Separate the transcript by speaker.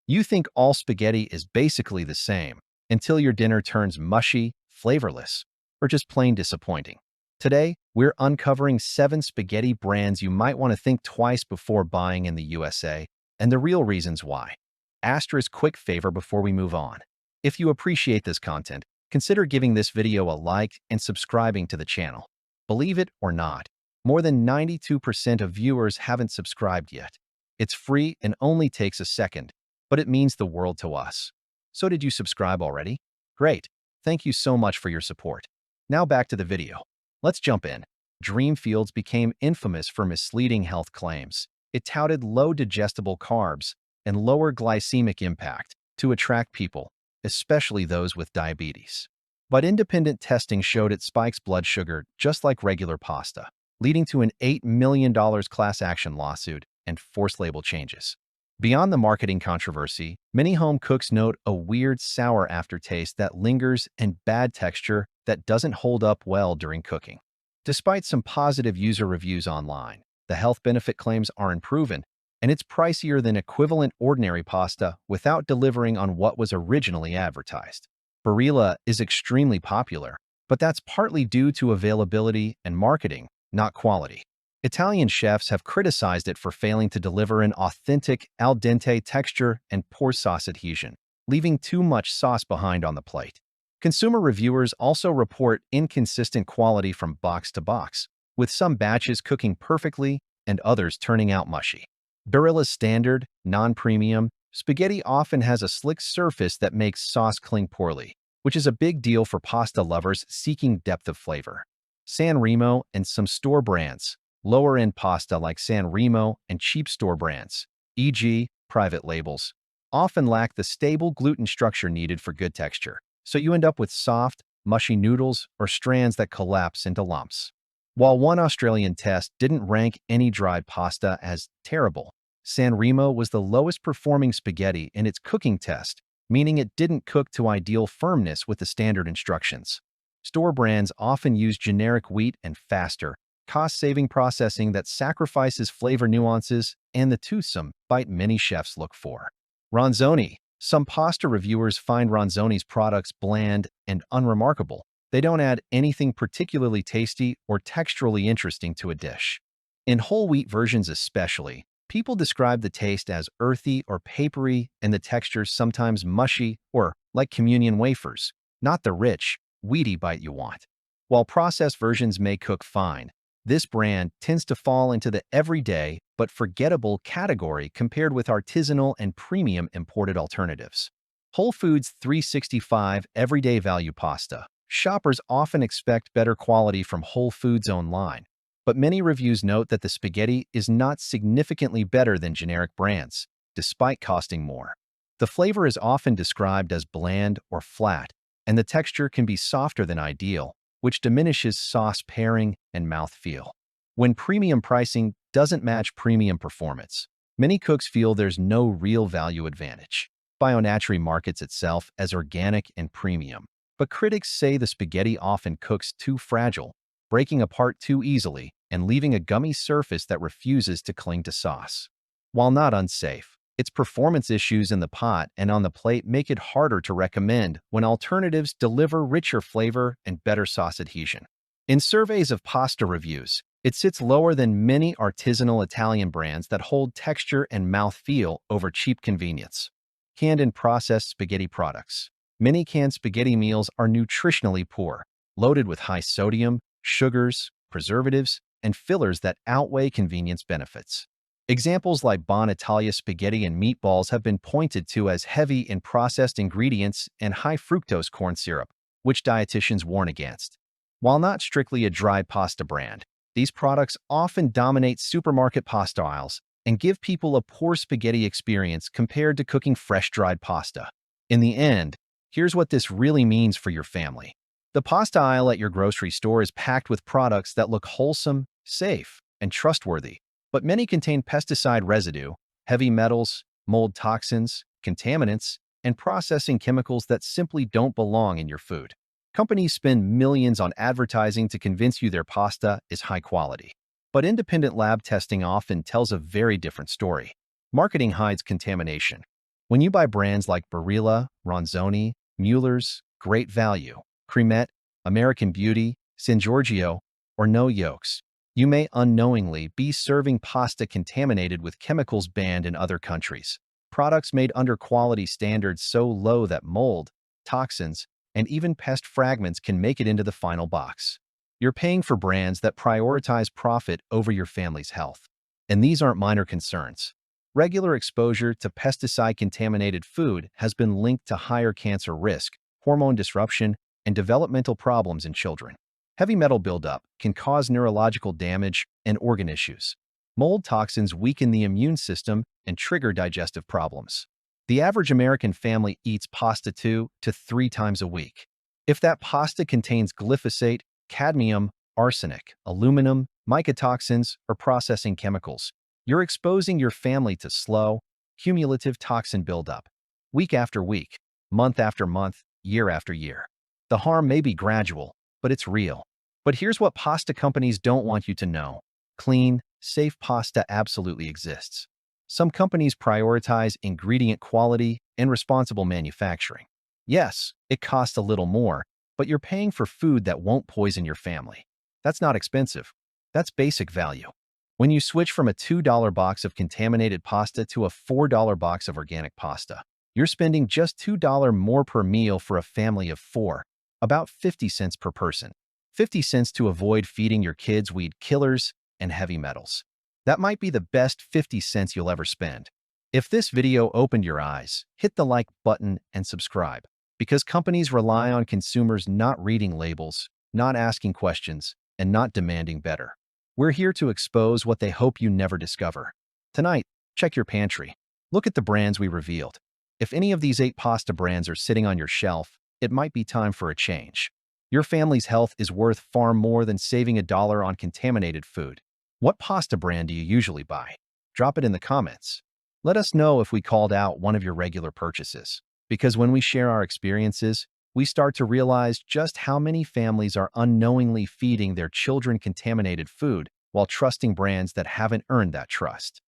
Speaker 1: You think all spaghetti is basically the same until your dinner turns mushy, flavorless, or just plain disappointing. Today, we're uncovering 7 spaghetti brands you might want to think twice before buying in the USA, and the real reasons why. Asterisk quick favor before we move on. If you appreciate this content, consider giving this video a like and subscribing to the channel. Believe it or not, more than 92% of viewers haven't subscribed yet. It's free and only takes a second, but it means the world to us. So did you subscribe already? Great. Thank you so much for your support. Now back to the video. Let's jump in. Dreamfields became infamous for misleading health claims. It touted low digestible carbs and lower glycemic impact to attract people, especially those with diabetes. But independent testing showed it spikes blood sugar just like regular pasta, leading to an $8 million class action lawsuit and forced label changes. Beyond the marketing controversy, many home cooks note a weird sour aftertaste that lingers and bad texture that doesn't hold up well during cooking. Despite some positive user reviews online, the health benefit claims aren't proven, and it's pricier than equivalent ordinary pasta without delivering on what was originally advertised. Barilla is extremely popular, but that's partly due to availability and marketing, not quality. Italian chefs have criticized it for failing to deliver an authentic al dente texture and poor sauce adhesion, leaving too much sauce behind on the plate. Consumer reviewers also report inconsistent quality from box to box, with some batches cooking perfectly and others turning out mushy. Barilla's standard, non-premium, spaghetti often has a slick surface that makes sauce cling poorly, which is a big deal for pasta lovers seeking depth of flavor. San Remo and some store brands, lower-end pasta like San Remo and cheap store brands, e.g., private labels, often lack the stable gluten structure needed for good texture, so you end up with soft, mushy noodles or strands that collapse into lumps. While one Australian test didn't rank any dried pasta as terrible, San Remo was the lowest performing spaghetti in its cooking test, meaning it didn't cook to ideal firmness with the standard instructions. Store brands often use generic wheat and faster, cost-saving processing that sacrifices flavor nuances and the toothsome bite many chefs look for. Ronzoni. Some pasta reviewers find Ronzoni's products bland and unremarkable. They don't add anything particularly tasty or texturally interesting to a dish. In whole wheat versions especially, people describe the taste as earthy or papery and the texture sometimes mushy or like communion wafers, not the rich, weedy bite you want. While processed versions may cook fine, this brand tends to fall into the everyday but forgettable category compared with artisanal and premium imported alternatives. Whole Foods 365 Everyday Value Pasta. Shoppers often expect better quality from Whole Foods' own line, but many reviews note that the spaghetti is not significantly better than generic brands, despite costing more. The flavor is often described as bland or flat, and the texture can be softer than ideal, which diminishes sauce pairing and mouthfeel. When premium pricing doesn't match premium performance, many cooks feel there's no real value advantage. Bionaturae markets itself as organic and premium, but critics say the spaghetti often cooks too fragile, breaking apart too easily and leaving a gummy surface that refuses to cling to sauce. While not unsafe, its performance issues in the pot and on the plate make it harder to recommend when alternatives deliver richer flavor and better sauce adhesion. In surveys of pasta reviews, it sits lower than many artisanal Italian brands that hold texture and mouthfeel over cheap convenience. Canned and processed spaghetti products. Many canned spaghetti meals are nutritionally poor, loaded with high sodium, sugars, preservatives, and fillers that outweigh convenience benefits. Examples like Bon Italia spaghetti and meatballs have been pointed to as heavy in processed ingredients and high fructose corn syrup, which dietitians warn against. While not strictly a dried pasta brand, these products often dominate supermarket pasta aisles and give people a poor spaghetti experience compared to cooking fresh dried pasta. In the end, here's what this really means for your family. The pasta aisle at your grocery store is packed with products that look wholesome, safe, and trustworthy, but many contain pesticide residue, heavy metals, mold toxins, contaminants, and processing chemicals that simply don't belong in your food. Companies spend millions on advertising to convince you their pasta is high quality. But independent lab testing often tells a very different story. Marketing hides contamination. When you buy brands like Barilla, Ronzoni, Mueller's, Great Value, Cremette, American Beauty, San Giorgio, or No Yolks, you may unknowingly be serving pasta contaminated with chemicals banned in other countries. Products made under quality standards so low that mold, toxins, and even pest fragments can make it into the final box. You're paying for brands that prioritize profit over your family's health. And these aren't minor concerns. Regular exposure to pesticide-contaminated food has been linked to higher cancer risk, hormone disruption, and developmental problems in children. Heavy metal buildup can cause neurological damage and organ issues. Mold toxins weaken the immune system and trigger digestive problems. The average American family eats pasta 2 to 3 times a week. If that pasta contains glyphosate, cadmium, arsenic, aluminum, mycotoxins, or processing chemicals, you're exposing your family to slow, cumulative toxin buildup, week after week, month after month, year after year. The harm may be gradual, but it's real. But here's what pasta companies don't want you to know. Clean, safe pasta absolutely exists. Some companies prioritize ingredient quality and responsible manufacturing. Yes, it costs a little more, but you're paying for food that won't poison your family. That's not expensive. That's basic value. When you switch from a $2 box of contaminated pasta to a $4 box of organic pasta, you're spending just $2 more per meal for a family of 4, about 50 cents per person. 50 cents to avoid feeding your kids weed killers and heavy metals. That might be the best 50 cents you'll ever spend. If this video opened your eyes, hit the like button and subscribe, because companies rely on consumers not reading labels, not asking questions, and not demanding better. We're here to expose what they hope you never discover. Tonight, check your pantry. Look at the brands we revealed. If any of these 8 pasta brands are sitting on your shelf, it might be time for a change. Your family's health is worth far more than saving $1 on contaminated food. What pasta brand do you usually buy? Drop it in the comments. Let us know if we called out one of your regular purchases. Because when we share our experiences, we start to realize just how many families are unknowingly feeding their children contaminated food while trusting brands that haven't earned that trust.